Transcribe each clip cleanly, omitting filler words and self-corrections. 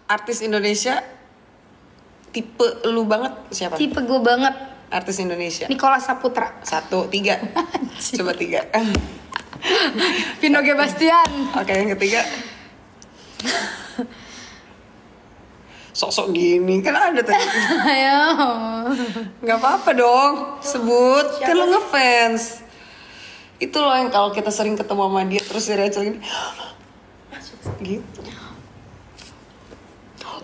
artis Indonesia tipe lu banget siapa? Tipe gue banget. Artis Indonesia. Nicholas Saputra. 1, 3. Coba 3. Vino G. Bastian. Oke, yang ketiga. Sok-sok gini kan ada tadi. Ayo. Gak apa-apa dong, sebut. Kan lu ngefans. Itu loh yang kalau kita sering ketemu sama dia terus dia Rachel gini. Gitu.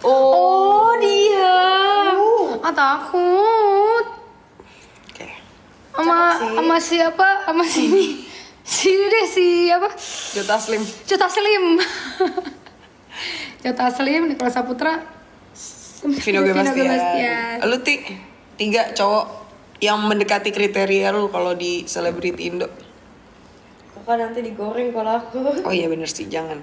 Oh dia. Takut. Oke. Sama siapa? Sama sini. Siapa? Jota Slim. Jota Slim, Nicholas Saputra, Vino G. Bastian. Lu 3 cowok yang mendekati kriteria lu kalau di selebriti Indo. Kakak nanti digoreng kalau aku. Oh iya bener sih, jangan.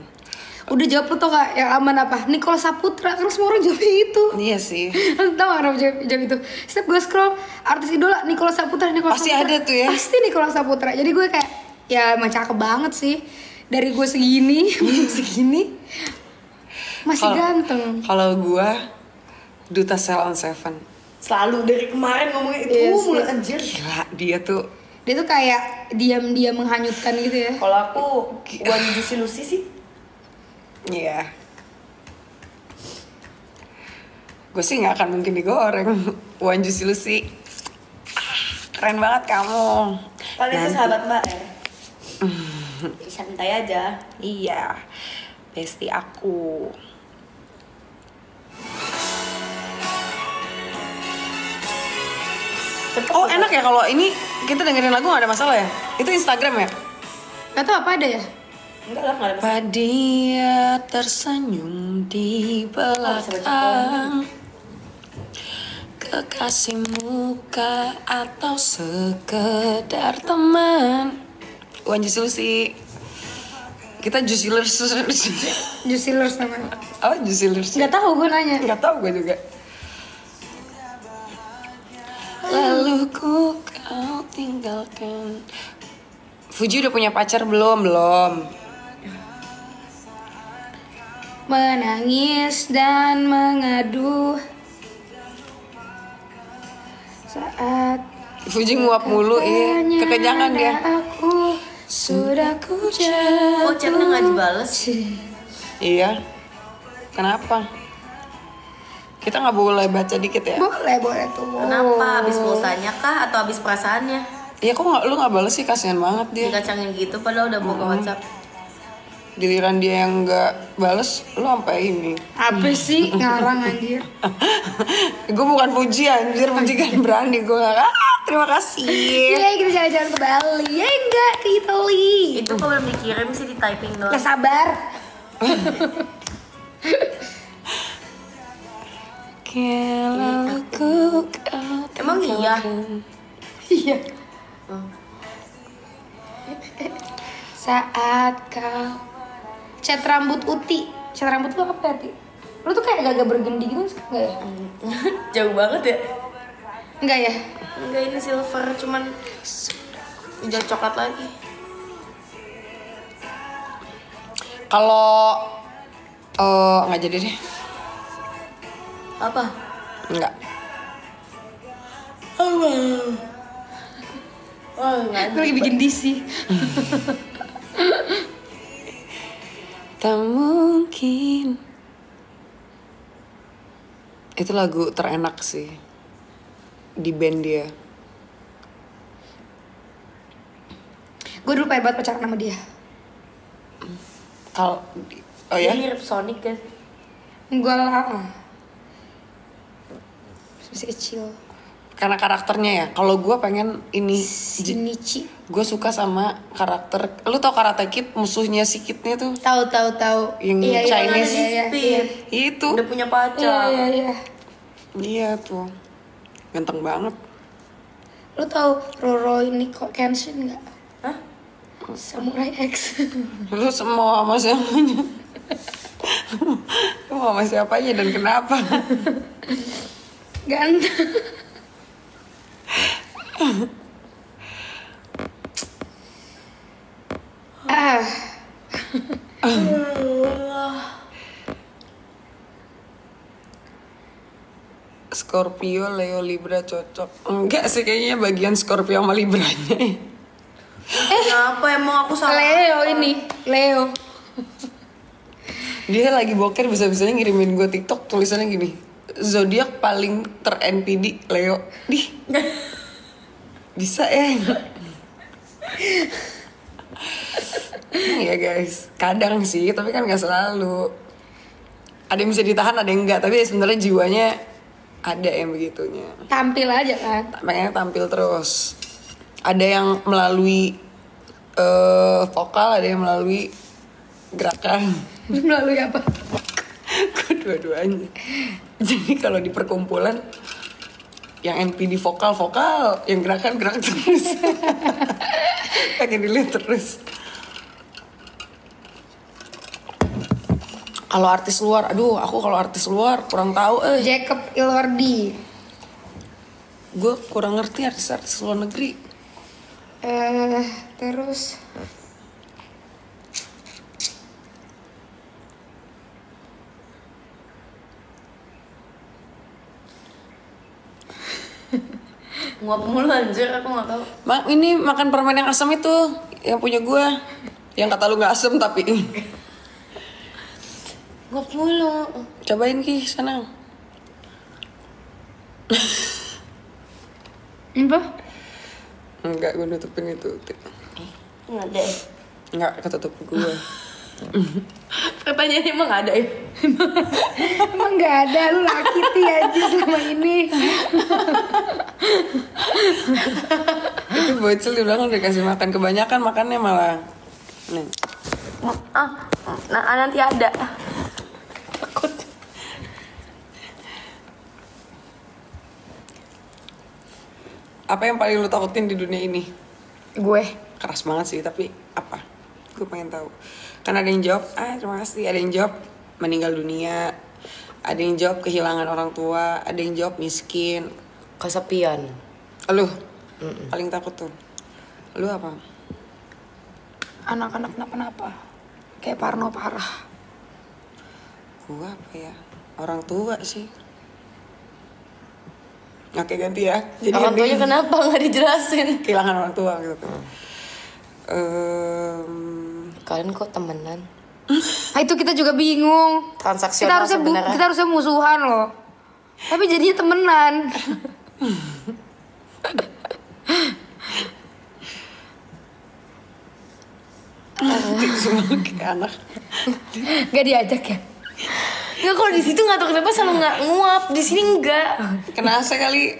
Udah jawab lu tau gak yang aman apa? Nicholas Saputra, kan semua orang jawab itu. Iya sih. Tau gak kenapa jawab itu? Setiap gue scroll artis idola Nicholas Saputra. Pasti ada tuh ya. Pasti Nicholas Saputra. Jadi gue kayak ya emang cakep banget sih. Dari gue segini masih ganteng. Kalau gue Duta Salon 7. Selalu dari kemarin ngomongnya itu mulu anjir. Gila, dia tuh kayak diam-diam menghanyutkan gitu ya. Kalau aku Wan Juicy Lucy sih. iya. Gue sih nggak akan mungkin digoreng. Wan Juicy Lucy. Keren banget kamu. Kalian tuh sahabat Mbak ya. Santai aja. Iya. Bestie aku. Oh enak ya kalau ini kita dengerin lagu gak ada masalah ya? Itu Instagram ya? Gak tau apa ada ya? Enggak lah, enggak ada masalah. Dia tersenyum di belakang kekasih muka atau sekedar teman. Wan Juicy Lucy. Kita Juicylers. Juicylers namanya. Oh Juicylers. Gak tahu gue nanya. Gak tahu gue juga. Lalu kau tinggalkan. Fuji udah punya pacar belum? Belum. Menangis dan mengadu saat Fuji nguap mulu, iya. Kekenyangan dia. Aku sudah ku jatuh. Oh, chatnya nggak dibales. Iya. Kenapa? Kita nggak boleh baca dikit ya? Boleh tuh. Kenapa? Habis pulsanya kah atau habis perasaannya? Iya, kok lu nggak balas sih? Kasian banget dia. Dikacangin gitu padahal udah buka WhatsApp. Giliran dia yang nggak balas, lu sampai ini. Apa sih ngarang anjir? Gue bukan Fuji anjir, Fuji kan berani gue nggak. Terima kasih. Iya kita jalan-jalan ke Bali. Ya enggak ke Italy. Itu kok belum dikirim sih, di typing doang. Gak sabar. Lalu kau Emang iya? Iya. Saat kau cat rambut Uti. Cat rambut lu apa ya, Ti? Lu tuh kayak agak bergendi gitu enggak ya? Jauh banget ya? Enggak ya? Enggak, ini silver, cuman hijau coklat lagi. Kalau nggak jadi deh. Apa? Enggak. Oh, enggak. Gue lagi bikin DC. Tak mungkin. Itu lagu terenak sih di band dia. Gue dulu pengen banget pacaran sama dia. Kalau oh ya? Ini mirip Sonic kan? Enggak lah. Masih kecil. Karena karakternya ya. Kalau gue pengen ini. Shinichi. Gue suka sama karakter. Lu tau Karate Kid, musuhnya si Kidnya tuh? Tahu. Yang Chinese. Iya. Itu. Udah punya pacar. Iya. Iya tuh. Ganteng banget. Lu tahu Roro ini kok Kenshin nggak? Hah? Samurai X. Lu semua sama siapanya? Lu mau sama siapanya dan kenapa? Ganteng. Scorpio, Leo, Libra cocok. Enggak sih kayaknya bagian Scorpio sama Libranya. Kenapa emang aku salah? Leo ini, Leo. Dia lagi boker bisa-bisanya ngirimin gue TikTok tulisannya gini. Zodiak paling ter-NPD Leo. Bisa ya. Ya guys, kadang sih, tapi kan nggak selalu. Ada yang bisa ditahan, ada yang enggak. Tapi sebenarnya jiwanya ada yang begitunya. Tampil aja kan. Makanya tampil terus. Ada yang melalui vokal, ada yang melalui gerakan. Melalui apa? Kedua-duanya. Jadi kalau di perkumpulan yang NPD vokal, yang gerakan gerak terus. Pengen dilihat terus. Kalau artis luar, aku kalau artis luar kurang tahu. Jacob Elordi. Gue kurang ngerti artis-artis luar negeri. Terus Nguap mulu anjir, aku gak tahu. Ini makan permen yang asam itu, yang punya gue. Yang kata lu nggak asam tapi. Nguap mulu. Cobain Ki, sana. apa? Enggak, gue nutupin itu. Nggak ada ya? Enggak, ketutup gue. Pertanyaannya emang nggak ada ya? Emang nggak ada, lu laki aja selama ini. Itu bocil di belakang udah kasih makan. Kebanyakan makannya malah. Nih. Nanti ada. Takut. Apa yang paling lu takutin di dunia ini? Gue. Keras banget sih, tapi apa? Gue pengen tahu. Kan ada yang jawab, terima kasih. Ada yang jawab meninggal dunia. Ada yang jawab kehilangan orang tua. Ada yang jawab miskin. Kesepian. Lu paling takut tuh. Lu apa? Anak-anak kenapa-napa. Kayak Parno parah. Gua apa ya? Orang tua sih. Oke ganti ya. Jadi Orang tuanya kenapa nggak dijelasin? kehilangan orang tua gitu. Kalian kok temenan? Nah itu kita juga bingung. Transaksional sebenarnya. Kita harusnya musuhan loh. Tapi jadinya temenan. Semua kayak anak. Gak diajak ya? Nggak, kalau di situ nggak tahu kenapa selalu nggak nguap, di sini nggak. Kena AC kali.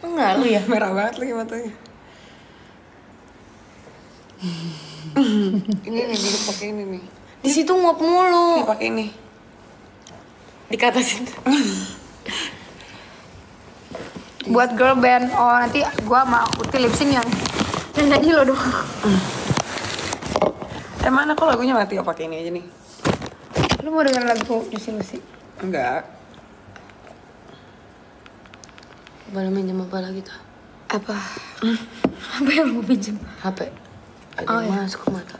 Ngaruh ya? Merah banget lagi matanya. Ini nih, duduk pakai ini nih. Di situ nguap mulu. Ini pakai ini. Dikatasin. Buat girl band. Oh nanti gua sama Uti lip sync yang nyanyi lo dong. Mana kok lagunya mati? Oh pakai ini aja nih. Lu mau denger lagu Lucy? Enggak. Boleh minjem apa lagi tuh? Apa? Apa yang mau pinjem? HP. Ada Oh, yang ya. masuk ke mata.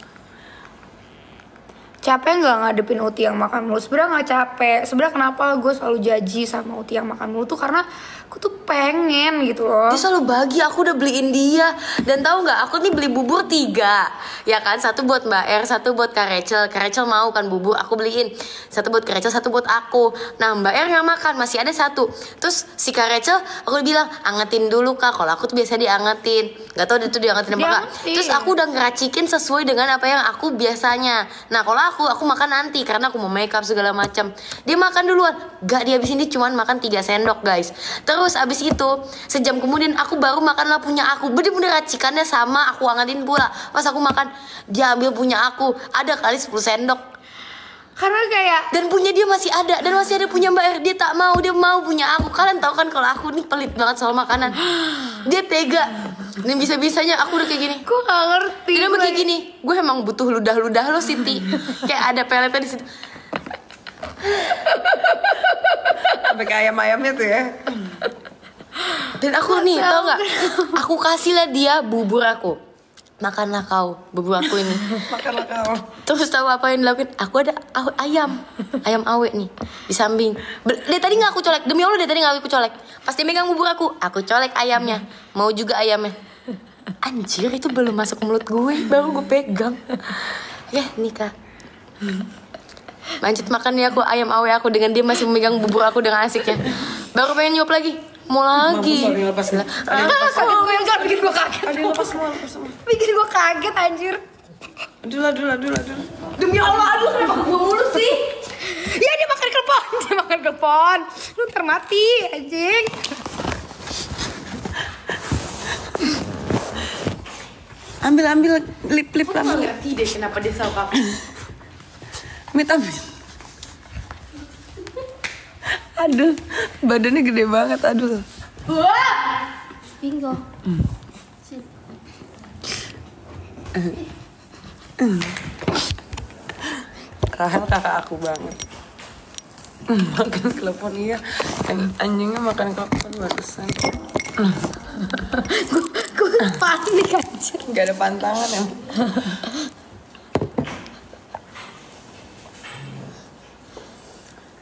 Capek nggak ngadepin Uti yang makan mulu? Sebenarnya nggak capek. Sebenarnya kenapa gue selalu jaji sama Uti yang makan mulu tuh karena aku tuh pengen gitu loh. Dia selalu bagi, aku udah beliin dia. Dan tahu nggak, aku nih beli bubur 3. Ya kan, 1 buat Mbak R, 1 buat Kak Rachel. Kak Rachel mau kan bubur, aku beliin. 1 buat Kak Rachel, 1 buat aku. Nah Mbak R nggak makan, masih ada 1. Terus si Kak Rachel, aku bilang angetin dulu Kak. Kalau aku tuh biasa diangetin. Gak tau dia tuh diangetin apa Kak. Terus aku udah ngeracikin sesuai dengan apa yang aku biasanya. Nah kalau aku makan nanti karena aku mau makeup segala macam. Dia makan duluan, gak dihabisin, dia cuman makan 3 sendok guys. Terus abis itu sejam kemudian aku baru makan lah punya aku. Bener-bener racikannya sama, aku angetin pula. Pas aku makan, dia ambil punya aku. Ada kali 10 sendok. Karena kayak Dan punya dia masih ada. Dan masih ada punya Mbak R. Dia tak mau, dia mau punya aku. Kalian tahu kan kalau aku nih pelit banget soal makanan. Dia tega. Dan bisa-bisanya aku udah kayak gini. gue gak ngerti. Dia kayak gini. Gue emang butuh ludah-ludah lo Siti. Kayak ada peletnya di situ. Sampai kayak ayam-ayamnya tuh ya. Dan aku nih tau gak, aku kasih lah dia bubur aku. makanlah kau bubur aku ini. Makanlah kau. Terus tahu apa yang dilakuin? Aku ada ayam awe nih di samping. Dia tadi nggak aku colek, demi Allah dia tadi nggak aku colek. Pas dia megang bubur aku colek ayamnya. Mau juga ayamnya. Anjir, itu belum masuk ke mulut gue, baru gue pegang. Ya nih Kak. Lanjut makan nih aku ayam awe aku dengan dia masih memegang bubur aku dengan asiknya. Baru pengen nyuap lagi. Mau lagi. Mampus, lepas. Sakit gue yang bikin gue kaget. Ada yang lepas semua. Bikin gue kaget anjir. Aduh. Demi Allah, aduh kenapa gue mulu sih? Ya dia makan klepon. Lu termati anjing. Ambil lip ambil. Ngerti deh kenapa dia selalu aku. Ambil. Aduh, badannya gede banget, aduh. Bingo. Rahel kakak aku banget. Makan klepon iya. Anjingnya makan klepon barusan. Gue panik anjir. Gak ada pantangan ya.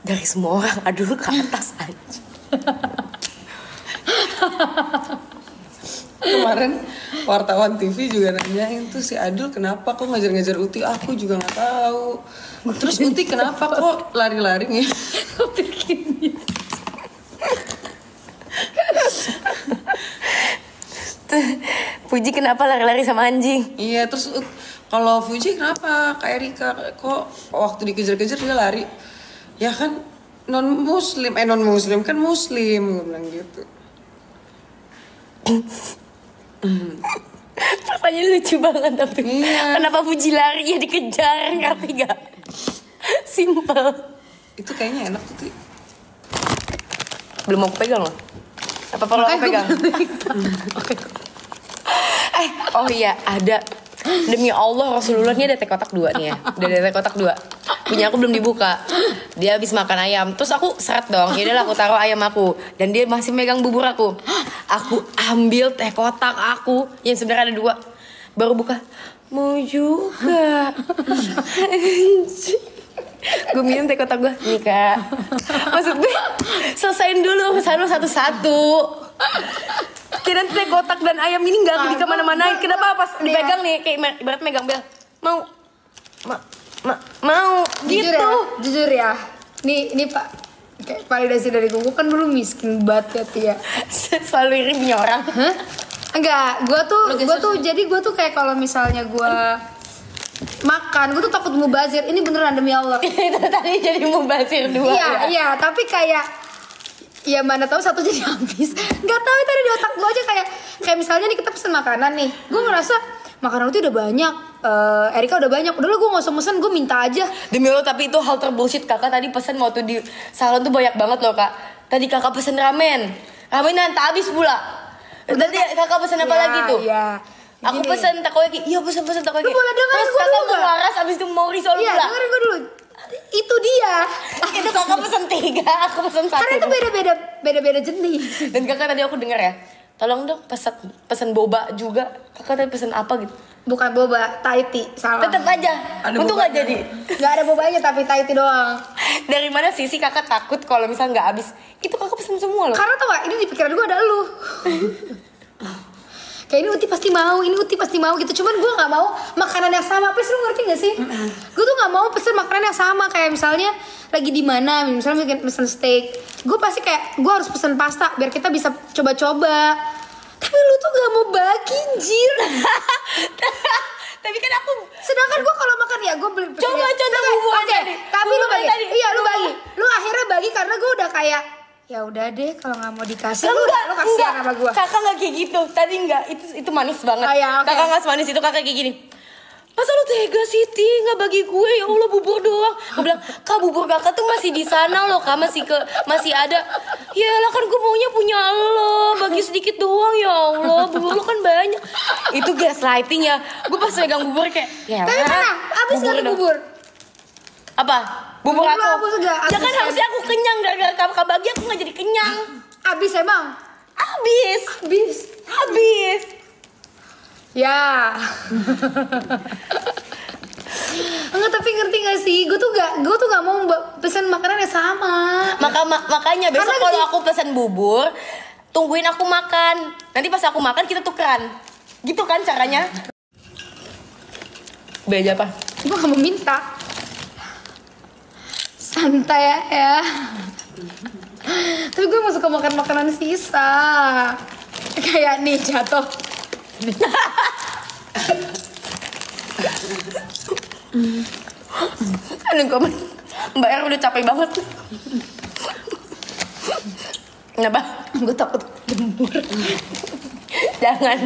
Dari semua orang aduh ke atas aja. Kemarin wartawan TV juga nanyain tuh si Adul kenapa kok ngajar-ngajar Uti, aku juga nggak tahu. Terus Uti kenapa kok lari-lari nih? Puji kenapa lari-lari sama anjing? Iya, terus kalau Fuji kenapa kayak Rika kok waktu dikejar-kejar dia lari? Ya kan non muslim kan muslim, gue bilang gitu. Pertanyaan lucu banget tapi Iya. kenapa Puji lari ya dikejar, ngerti gak? Simple. Itu kayaknya enak tuh. Belum mau pegang loh. Apa perlu aku pegang? Oh iya ada. Demi Allah Rasulullah ini ada teh kotak 2 nih ya. Udah ada teh kotak 2. Punya aku belum dibuka. Dia habis makan ayam. Terus aku seret dong. Yaudah aku taruh ayam aku. Dan dia masih megang bubur aku. Aku ambil teh kotak aku yang sebenarnya ada 2. Baru buka. Mau juga. Gue minum teh kotak gue. Nih Kak. Maksud gue selesain dulu selalu satu-satu. Kira teh kotak dan ayam ini gak di kemana-mana. Kenapa pas dipegang nih kayak ibarat megang bel. Mau gitu. Jujur ya. Nih Pak, kayak validasi dari gue kan dulu miskin banget ya. Selalu iri punya orang. Hah? Enggak, gue tuh kayak kalau misalnya gue makan, gue tuh takut mubazir. Ini beneran demi Allah. Itu tadi jadi mubazir 2 Iya, tapi kayak ya mana tahu satu jadi habis. Nggak tahu itu ada di otak gue aja kayak misalnya nih kita pesen makanan nih, gue ngerasa makanan itu udah banyak, Erika udah banyak, udah gue nggak usah mesen, gue minta aja. Demi Allah, tapi itu hal terbullshit. Kakak tadi pesen waktu di salon tuh banyak banget loh Kak. Tadi kakak pesen ramen nanti habis pula. Tadi kakak pesen apa lagi tuh? Iya. Aku pesen takoyaki. Iya pesen takoyaki. Lu boleh dengerin terus gua kakak dulu mau nggak? waras abis itu mau risol Iya, pula. dengerin gue dulu. Itu dia. Itu kakak pesen 3, aku pesen 1. Karena itu beda-beda jenis. Dan kakak tadi aku denger ya, tolong dong pesen boba juga. Kakak tadi pesen apa gitu? Bukan boba, Thai tea, salah. Tetep aja. Ada Untung bobanya. gak jadi. Gak ada bobanya tapi Thai tea doang. Dari mana sisi kakak takut kalau misalnya nggak habis? Itu kakak pesen semua loh. Karena tau gak, ini di pikiran gue ada lu. Kayak ini Uti pasti mau gitu. Cuman gue gak mau makanan yang sama. Please, lu ngerti gak sih? Gue tuh gak mau pesen makanan yang sama. Kayak misalnya lagi di mana, misalnya pesen steak, gue pasti kayak gue harus pesen pasta biar kita bisa coba-coba. Tapi lu tuh gak mau bagi, anjir. Tapi kan aku Sedangkan gue kalau makan ya gue beli. Coba contoh bubur Oke, tadi. tapi lu Bubur bagi. tadi. Iya, lu bagi. Lu akhirnya bagi karena gue udah kayak ya udah deh kalau nggak mau dikasih lu kasihan sama gue. Kakak nggak kayak gitu. Tadi nggak, itu manis banget. Oh, ya, oke. Kakak nggak semanis itu, kakak kayak gini. Masa lu tega sih Ti, nggak bagi gue, ya Allah bubur doang. Gue bilang, Kak bubur kakak tuh masih di sana loh Kak, masih ada. Ya lah kan gue maunya punya lo, bagi sedikit doang ya Allah, bubur lo kan banyak. Itu gaslighting ya. Gue pas pegang bubur kayak, ya Tapi mana? Abis nggak ada bubur? Apa? Bubur Bubur aku? lu habis nggak? Ya kan Habis harusnya aku kenyang, gara-gara kakak bagi aku nggak jadi kenyang. Abis emang? Habis. Ya. Enggak, tapi ngerti gak sih? Gue tuh gak mau pesan makanan yang sama. Makanya besok Karena kalau aku pesan bubur, tungguin aku makan. Nanti pas aku makan kita tukeran. Gitu kan caranya? Beda apa? Gue gak mau minta. Santai ya. Tapi gue gak suka makan makanan sisa. Kayak nih jatuh. Aduh, Mbak Er udah capek banget. Kenapa? Gue takut jemur. Jangan.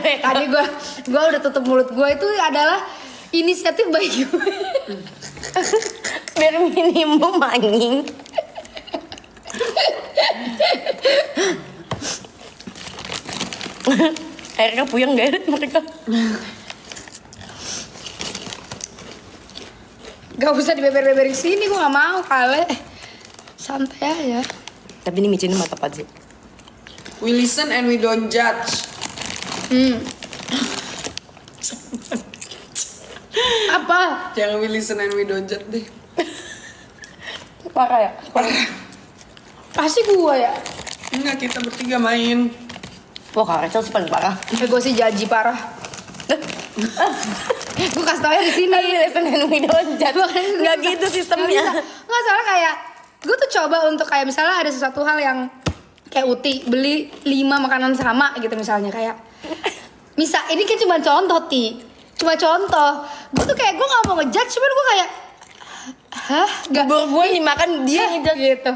Tadi gue udah tutup mulut gue, itu adalah inisiatif bayi gue. Biar minimum anjing. Akhirnya puyeng gak ya mereka? Gak usah dibeber-beberin sini, gue gak mau kali. Santai aja. Tapi ini micinnya mantap aja. We listen and we don't judge. Apa? Jangan we listen and we don't judge deh. Parah ya? Pasti gue ya. Enggak, kita bertiga main. Wah, Kak Rachel sih paling parah. Gue sih janji parah. Gue kasih tau ya di sini. Listen and we don't judge. Nggak gitu sistemnya. Nggak salah, kayak gue tuh coba untuk kayak misalnya ada sesuatu hal yang kayak Uti beli 5 makanan sama gitu misalnya, kayak ini kan cuma contoh cuma contoh. Gue tuh kayak gue nggak mau ngejudge, cuman gue kayak Bubur gue dimakan dia ngejudge gitu.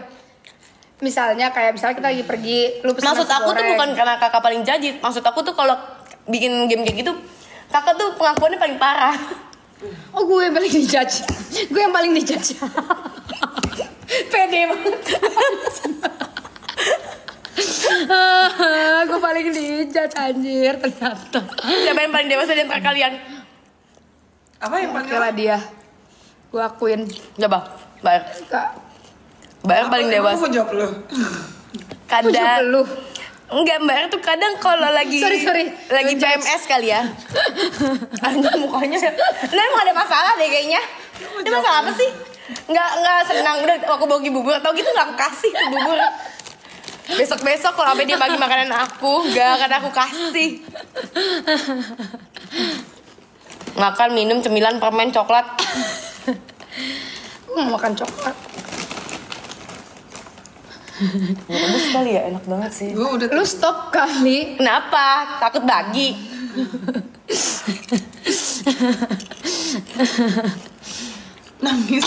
Misalnya kita lagi pergi, lu pesen Maksud nasi aku tuh goreng. bukan karena kakak paling jajit. Maksud aku tuh kalau bikin game kayak gitu, kakak tuh pengakuannya paling parah. Oh, gue yang paling dijudge. Gue yang paling dijudge. Pede banget. Gue paling dijudge anjir ternyata. Siapa yang paling dewasa di antara kalian? Apa yang paling Oke lah dia. Gue akuin. Coba, Mbak Er. Mbak Er paling dewasa. Aku jawab lu. Kadang lu. Enggak, Mbak Er tuh kadang kalau lagi Sorry. lagi PMS kali ya. Anjir mukanya. Nah, emang ada masalah deh kayaknya. Ada masalah apa sih? Enggak senang udah aku bagi bubur atau gitu enggak aku kasih tuh bubur. Besok-besok kalau sampai dia bagi makanan aku, enggak akan aku kasih. Makan, minum, cemilan, permen, coklat. Gue mau makan coklat. Rebus kali ya, enak banget sih. Gue udah Lu stop kali. Kenapa? Takut bagi. nangis.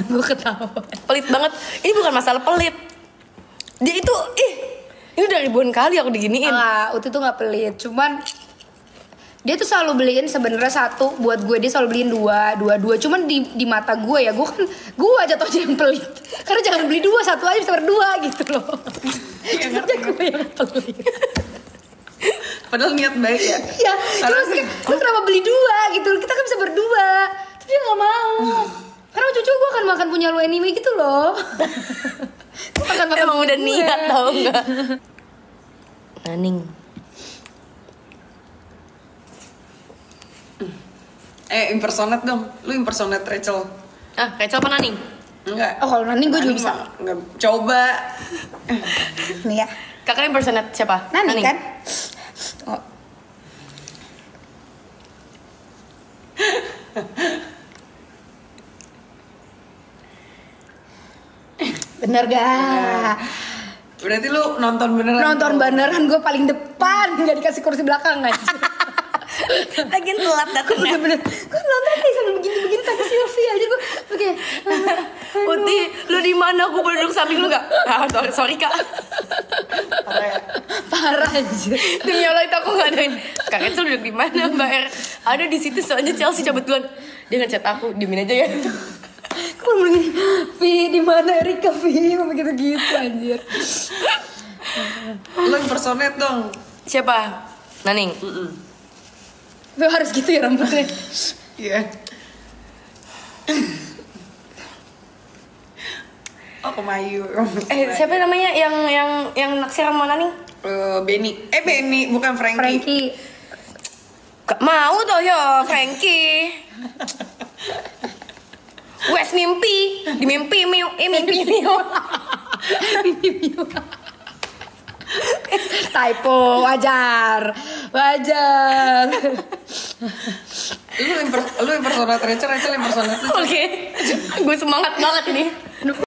Gue ketawa. Pelit banget. Ini bukan masalah pelit. Dia itu, ini udah ribuan kali aku diginiin. Enggak, Uti tuh gak pelit. Cuman dia tuh selalu beliin sebenarnya satu buat gue, dia selalu beliin dua. Cuman di mata gue ya, gue jatuhnya yang pelit. Karena jangan beli dua, satu aja bisa berdua gitu loh. Jatuhnya gue yang pelit. Padahal niat baik ya. Iya, terus lu kenapa beli dua gitu? Kita kan bisa berdua. Tapi dia gak mau. Karena cucu gue akan makan punya lu anyway gitu loh. Emang udah niat tau gak? Naning. Impersonate dong. Lu impersonate Rachel. Rachel apa Naning? Enggak. Oh, kalau Naning gue juga bisa. Enggak. Coba. Nih ya. Kakak impersonate siapa? Naning kan? Oh. Bener gak? Berarti lu nonton beneran? Nonton beneran, gue paling depan, gak dikasih kursi belakang aja. Lagian telat datangnya. Bener-bener, gue nonton nih sambil begini-begini tanpa Sylvie aja gue. Oke. Uti, lu di mana? Aku boleh duduk samping lu gak? Sorry kak. Parah aja. Demi Allah itu aku gak ada. Kak Rachel duduk di mana Mbak Er? Ada di situ soalnya Chelsea cabut duluan. Dia ngechat aku, diemin aja ya. Kok mau gini? Vi, di mana Erika Vi? Mau begitu-gitu anjir. Lu impersonate dong. Siapa? Naning. Vi harus gitu ya rambutnya. Iya. Oh, Kemayu. Siapa namanya yang naksir sama Naning? Benny. Benny bukan Frankie. Frankie. Gak mau toh ya Frankie. Wes mimpi, di mimpi mimpi Mio. Typo, wajar. Lu impersonate Rachel impersonate. Oke, gue semangat banget ini.